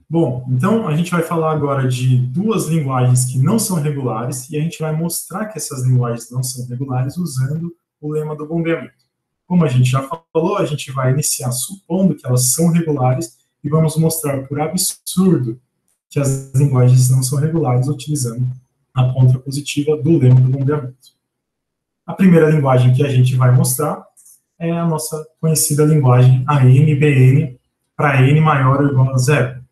Bom, então a gente vai falar agora de duas linguagens que não são regulares e a gente vai mostrar que essas linguagens não são regulares usando o lema do bombeamento. Como a gente já falou, a gente vai iniciar supondo que elas são regulares e vamos mostrar por absurdo que as linguagens não são regulares utilizando a contrapositiva do lema do bombeamento. A primeira linguagem que a gente vai mostrar é a nossa conhecida linguagem ANBN para n maior ou igual a zero.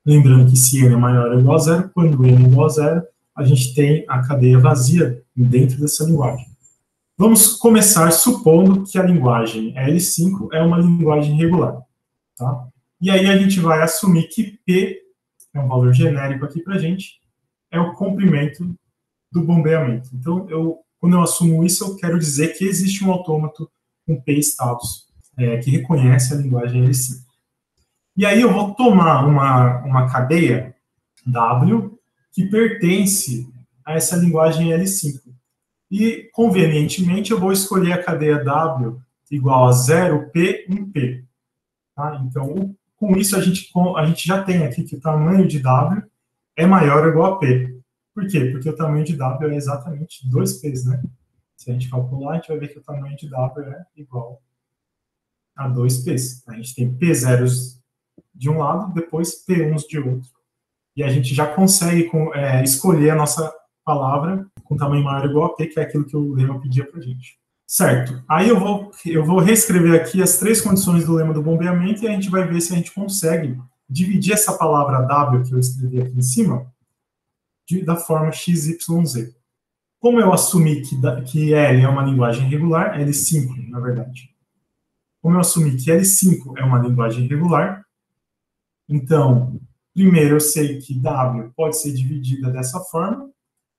Lembrando que se n é maior ou igual a zero, quando n é igual a zero, a gente tem a cadeia vazia dentro dessa linguagem. Vamos começar supondo que a linguagem L5 é uma linguagem regular. Tá? E aí a gente vai assumir que P, é um valor genérico aqui para a gente, é o comprimento do bombeamento. Então, quando eu assumo isso, eu quero dizer que existe um autômato com P-status, que reconhece a linguagem L5. E aí eu vou tomar uma cadeia W que pertence a essa linguagem L5. E, convenientemente, eu vou escolher a cadeia W igual a 0P, 1P. Tá? Então, com isso, a gente já tem aqui que o tamanho de W é maior ou igual a P. Por quê? Porque o tamanho de W é exatamente 2Ps, né? Se a gente calcular, a gente vai ver que o tamanho de W é igual a 2Ps. A gente tem P zeros de um lado, depois P1s de outro. E a gente já consegue escolher a nossa palavra com tamanho maior ou igual a P, que é aquilo que o lema pedia para a gente. Certo. Aí eu vou reescrever aqui as três condições do lema do bombeamento e a gente vai ver se a gente consegue dividir essa palavra W que eu escrevi aqui em cima da forma XYZ. Como eu assumi que L é uma linguagem regular, L5, na verdade. Como eu assumi que L5 é uma linguagem regular, então, primeiro eu sei que W pode ser dividida dessa forma,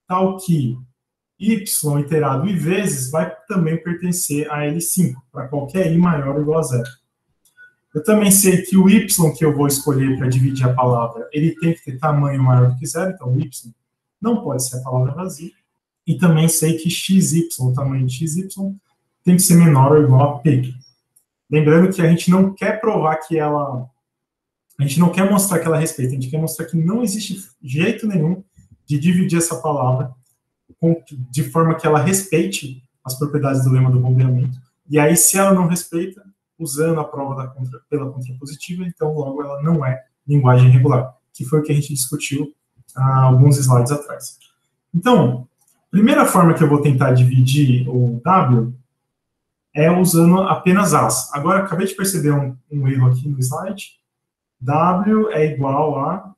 tal que Y iterado I vezes vai também pertencer a L5, para qualquer I maior ou igual a zero. Eu também sei que o Y que eu vou escolher para dividir a palavra, ele tem que ter tamanho maior do que zero, então o Y não pode ser a palavra vazia. E também sei que XY, o tamanho de XY, tem que ser menor ou igual a P. Lembrando que a gente não quer provar que ela... A gente não quer mostrar que ela respeita, a gente quer mostrar que não existe jeito nenhum de dividir essa palavra de forma que ela respeite as propriedades do lema do bombeamento. E aí, se ela não respeita, usando a prova pela contrapositiva, então logo ela não é linguagem regular, que foi o que a gente discutiu há alguns slides atrás. Então, a primeira forma que eu vou tentar dividir o W é usando apenas As. Agora, acabei de perceber um erro aqui no slide. W é igual a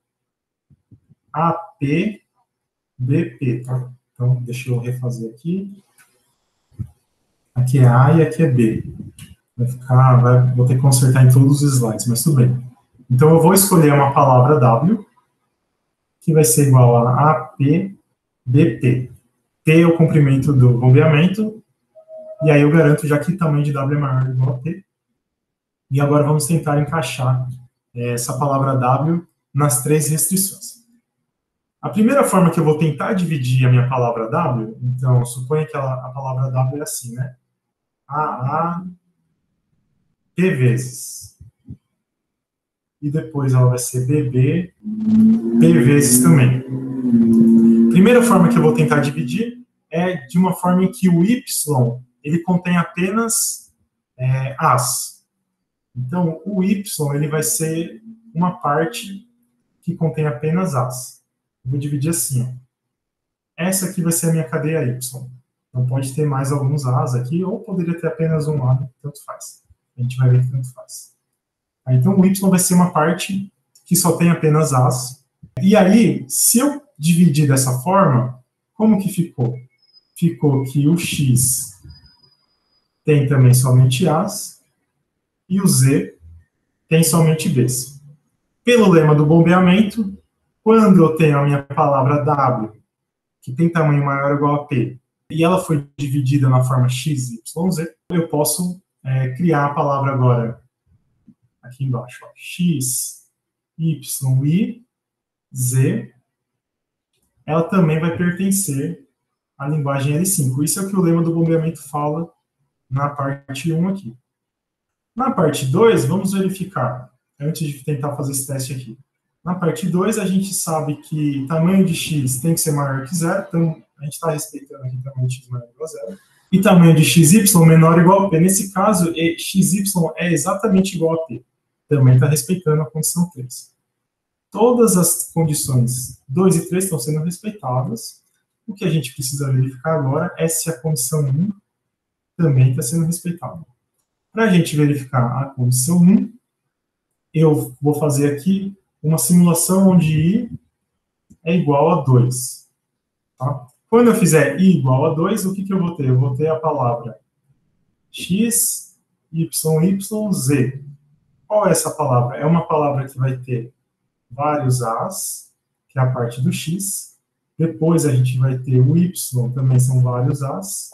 AP BP, tá? Então, deixa eu refazer aqui. Aqui é A e aqui é B. Vou ter que consertar em todos os slides, mas tudo bem. Então, eu vou escolher uma palavra W, que vai ser igual a AP BP. P é o comprimento do bombeamento, e aí eu garanto já que o tamanho de W é maior ou igual a P. E agora vamos tentar encaixar essa palavra W nas três restrições. A primeira forma que eu vou tentar dividir a minha palavra W, então, suponha que a palavra W é assim, né? P vezes. E depois ela vai ser BB, P vezes também. Primeira forma que eu vou tentar dividir é de uma forma em que o Y, ele contém apenas As. Então, o Y, ele vai ser uma parte que contém apenas As. Vou dividir assim, ó. Essa aqui vai ser a minha cadeia Y. Então, pode ter mais alguns As aqui, ou poderia ter apenas um A, tanto faz. A gente vai ver que tanto faz. Então, o Y vai ser uma parte que só tem apenas As. E aí, se eu dividir dessa forma, como que ficou? Ficou que o X tem também somente As, e o Z tem somente Bs. Pelo lema do bombeamento, quando eu tenho a minha palavra W, que tem tamanho maior ou igual a P, e ela foi dividida na forma X, Y, Z, eu posso criar a palavra agora, aqui embaixo, ó, X, Y, I, Z, ela também vai pertencer à linguagem L5. Isso é o que o lema do bombeamento fala na parte 1 aqui. Na parte 2, vamos verificar, antes de tentar fazer esse teste aqui. Na parte 2, a gente sabe que tamanho de x tem que ser maior que zero, então a gente está respeitando aqui tamanho de x maior que zero. E tamanho de xy menor ou igual a p. Nesse caso, xy é exatamente igual a p. Também está respeitando a condição 3. Todas as condições 2 e 3 estão sendo respeitadas. O que a gente precisa verificar agora é se a condição 1 também está sendo respeitada. Para a gente verificar a condição 1, eu vou fazer aqui uma simulação onde i é igual a 2. Tá? Quando eu fizer i igual a 2, o que eu vou ter? Eu vou ter a palavra x, y, z. Qual é essa palavra? É uma palavra que vai ter vários as, que é a parte do x. Depois a gente vai ter o y, também são vários as.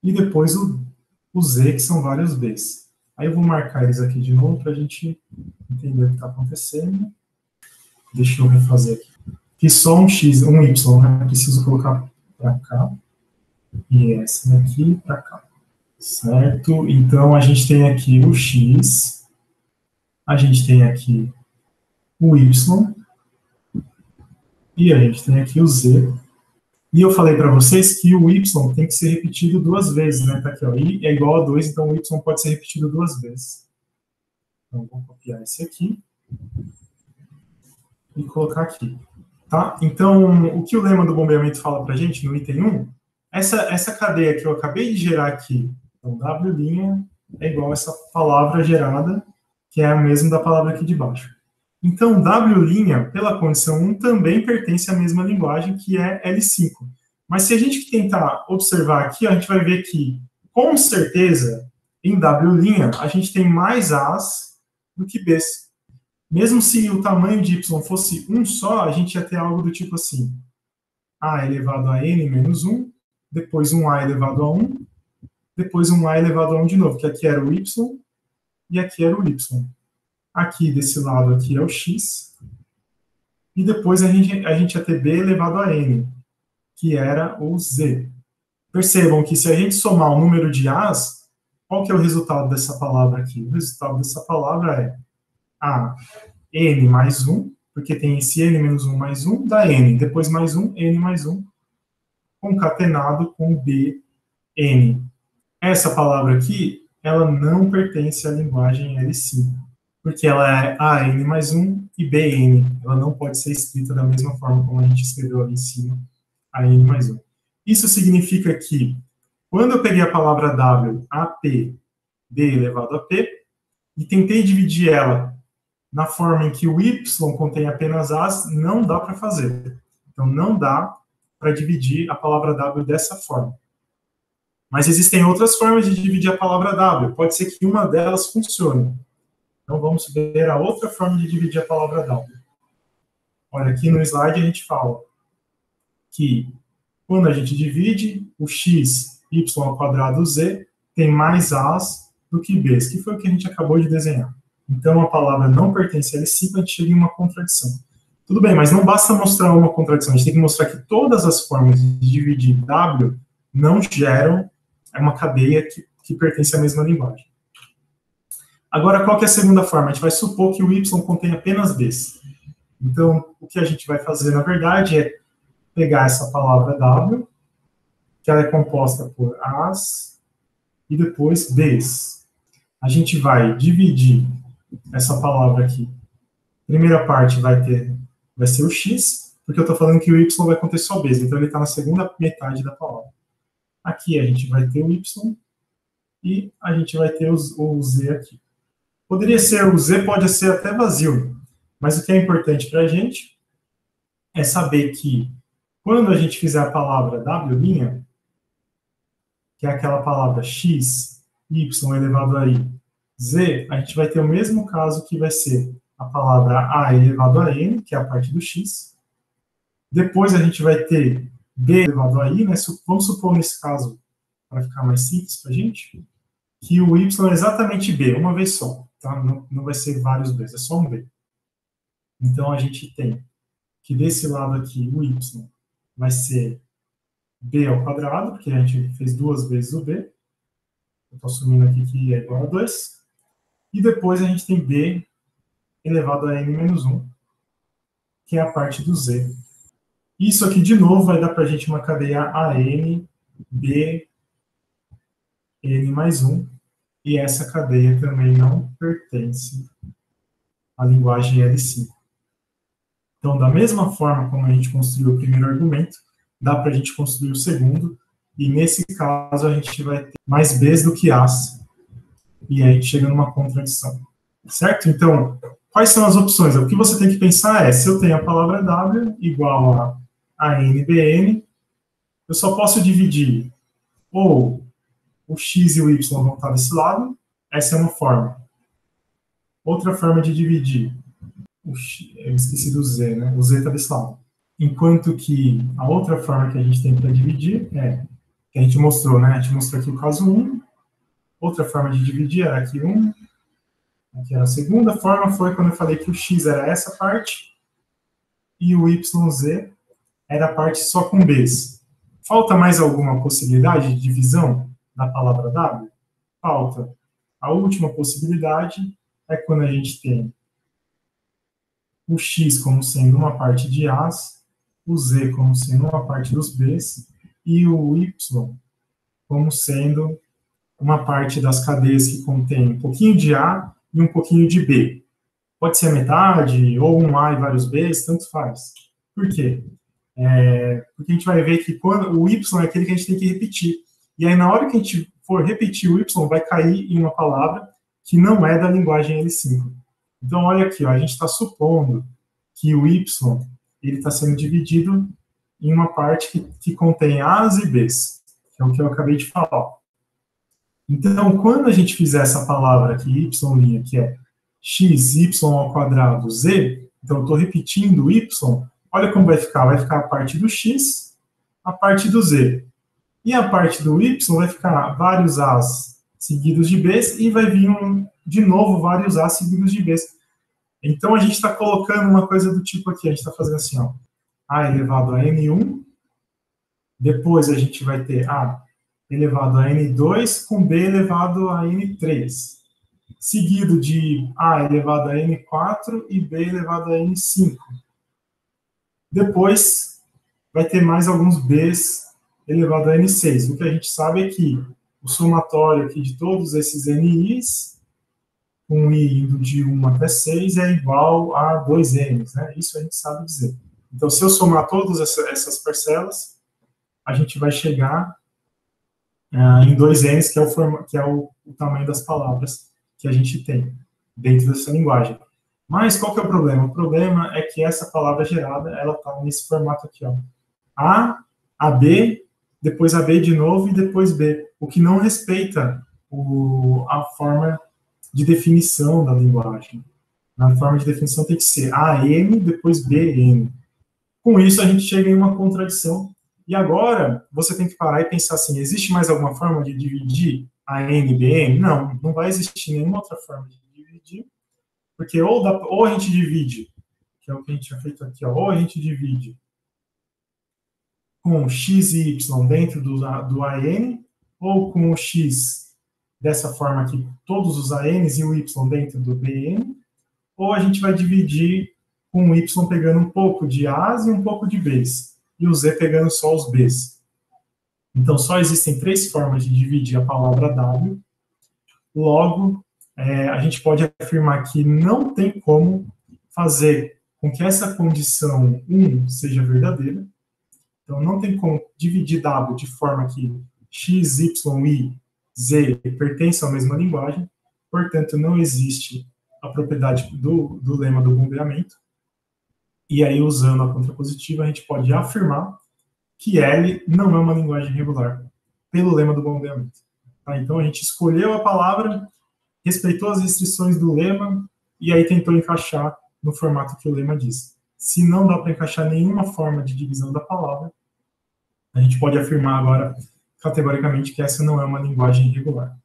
E depois o z, que são vários b's. Aí eu vou marcar eles aqui de novo para a gente entender o que está acontecendo. Deixa eu refazer aqui. Aqui só um x, um y, né? Preciso colocar para cá. E esse daqui para cá. Certo? Então a gente tem aqui o x. A gente tem aqui o y. E a gente tem aqui o z. E eu falei para vocês que o y tem que ser repetido 2 vezes, né? Tá aqui, ó. I é igual a 2, então o y pode ser repetido 2 vezes. Então, vou copiar esse aqui e colocar aqui. Tá? Então, o que o lema do bombeamento fala para a gente no item 1, essa cadeia que eu acabei de gerar aqui, então W' é igual a essa palavra gerada, que é a mesma da palavra aqui de baixo. Então, W', pela condição 1, também pertence à mesma linguagem, que é L5. Mas se a gente tentar observar aqui, a gente vai ver que, com certeza, em W', a gente tem mais As do que Bs. Mesmo se o tamanho de Y fosse 1 só, a gente ia ter algo do tipo assim, A elevado a N menos 1, depois um A elevado a 1, depois um A elevado a 1 de novo, que aqui era o Y, e aqui era o Y. Aqui, desse lado aqui, é o x. E depois a gente ia ter b elevado a n, que era o z. Percebam que se a gente somar o número de a's, qual que é o resultado dessa palavra aqui? O resultado dessa palavra é a n mais 1, porque tem esse n menos 1 mais 1, dá n. Depois mais 1, n mais 1, concatenado com b, n. Essa palavra aqui, ela não pertence à linguagem L5. Porque ela é AN mais 1 e BN. Ela não pode ser escrita da mesma forma como a gente escreveu ali em cima, AN mais 1. Isso significa que, quando eu peguei a palavra W, AP, D elevado a P, e tentei dividir ela na forma em que o Y contém apenas As, não dá para fazer. Então, não dá para dividir a palavra W dessa forma. Mas existem outras formas de dividir a palavra W. Pode ser que uma delas funcione. Então, vamos ver a outra forma de dividir a palavra W. Olha, aqui no slide a gente fala que quando a gente divide, o x, y ao quadrado z tem mais a's do que b's, que foi o que a gente acabou de desenhar. Então, a palavra não pertence a L5, a gente chega em uma contradição. Tudo bem, mas não basta mostrar uma contradição, a gente tem que mostrar que todas as formas de dividir W não geram uma cadeia que pertence à mesma linguagem. Agora, qual que é a segunda forma? A gente vai supor que o y contém apenas b's. Então, o que a gente vai fazer, na verdade, é pegar essa palavra w, que ela é composta por as e depois b's. A gente vai dividir essa palavra aqui. Primeira parte vai ser o x, porque eu estou falando que o y vai conter só b's, então ele está na segunda metade da palavra. Aqui a gente vai ter o y e a gente vai ter o z aqui. Poderia ser, o z pode ser até vazio, mas o que é importante para a gente é saber que quando a gente fizer a palavra w', que é aquela palavra x, y elevado a i, z, a gente vai ter o mesmo caso que vai ser a palavra a elevado a n, que é a parte do x. Depois a gente vai ter b elevado a i, né? Vamos supor nesse caso, para ficar mais simples para a gente, que o y é exatamente b, uma vez só. Tá? Não vai ser vários b's, é só um b. Então, a gente tem que desse lado aqui, o y vai ser b ao quadrado, porque a gente fez 2 vezes o b. Eu estou assumindo aqui que é igual a 2. E depois a gente tem b elevado a n menos 1, que é a parte do Z. Isso aqui, de novo, vai dar para a gente uma cadeia AN, B, N mais 1, e essa cadeia também não pertence à linguagem L5. Então, da mesma forma como a gente construiu o primeiro argumento, dá para a gente construir o segundo, e nesse caso a gente vai ter mais Bs do que As, e aí chega numa contradição. Certo? Então, quais são as opções? O que você tem que pensar é, se eu tenho a palavra W igual a ANBN, eu só posso dividir ou o X e o Y vão estar desse lado, essa é uma forma. Outra forma de dividir, eu esqueci do Z, né? O Z está desse lado. Enquanto que a outra forma que a gente tem para dividir é, que a gente mostrou, né? A gente mostrou aqui o caso 1, outra forma de dividir era aqui 1, aqui era a segunda forma, foi quando eu falei que o X era essa parte, e o YZ era a parte só com Bs. Falta mais alguma possibilidade de divisão da palavra W? Falta. A última possibilidade é quando a gente tem o X como sendo uma parte de As, o Z como sendo uma parte dos Bs, e o Y como sendo uma parte das cadeias que contém um pouquinho de A e um pouquinho de B. Pode ser a metade, ou um A e vários Bs, tanto faz. Por quê? Porque a gente vai ver que quando o Y é aquele que a gente tem que repetir. E aí, na hora que a gente for repetir o Y, vai cair em uma palavra que não é da linguagem L5. Então, olha aqui, ó, a gente está supondo que o Y está sendo dividido em uma parte que contém A's e B's, que é o que eu acabei de falar. Então, quando a gente fizer essa palavra aqui, Y', que é x, y ao quadrado, z, então eu estou repetindo y, olha como vai ficar. Vai ficar a parte do x, a parte do z. E a parte do y vai ficar vários a's seguidos de b's, e vai vir de novo vários a's seguidos de b's. Então, a gente está colocando uma coisa do tipo aqui, a gente está fazendo assim, ó, a elevado a n1, depois a gente vai ter a elevado a n2 com b elevado a n3, seguido de a elevado a n4 e b elevado a n5. Depois vai ter mais alguns b's elevado a n6. O que a gente sabe é que o somatório aqui de todos esses ni's, com i indo de 1 até 6, é igual a 2n's, né? Isso a gente sabe dizer. Então, se eu somar todas essas parcelas, a gente vai chegar em 2n's, que é o tamanho das palavras que a gente tem dentro dessa linguagem. Mas qual que é o problema? O problema é que essa palavra gerada, ela está nesse formato aqui, ó. A, B, depois a B de novo e depois B, o que não respeita a forma de definição da linguagem. Na forma de definição tem que ser AM, depois BN. Com isso, a gente chega em uma contradição. E agora, você tem que parar e pensar assim, existe mais alguma forma de dividir AN e BN? Não, não vai existir nenhuma outra forma de dividir, porque ou a gente divide, que é o que a gente tinha feito aqui, ó, ou a gente divide com x e y dentro do AN, ou com o x dessa forma aqui, todos os ANs e o y dentro do BN, ou a gente vai dividir com o y pegando um pouco de A's e um pouco de B's, e o z pegando só os B's. Então, só existem 3 formas de dividir a palavra W. Logo, a gente pode afirmar que não tem como fazer com que essa condição 1 seja verdadeira. Então, não tem como dividir W de forma que x, y, i, z pertencem à mesma linguagem. Portanto, não existe a propriedade do lema do bombeamento. E aí, usando a contrapositiva, a gente pode afirmar que L não é uma linguagem regular, pelo lema do bombeamento. Tá? Então, a gente escolheu a palavra, respeitou as restrições do lema, e aí tentou encaixar no formato que o lema diz. Se não dá para encaixar nenhuma forma de divisão da palavra, a gente pode afirmar agora, categoricamente, que essa não é uma linguagem regular.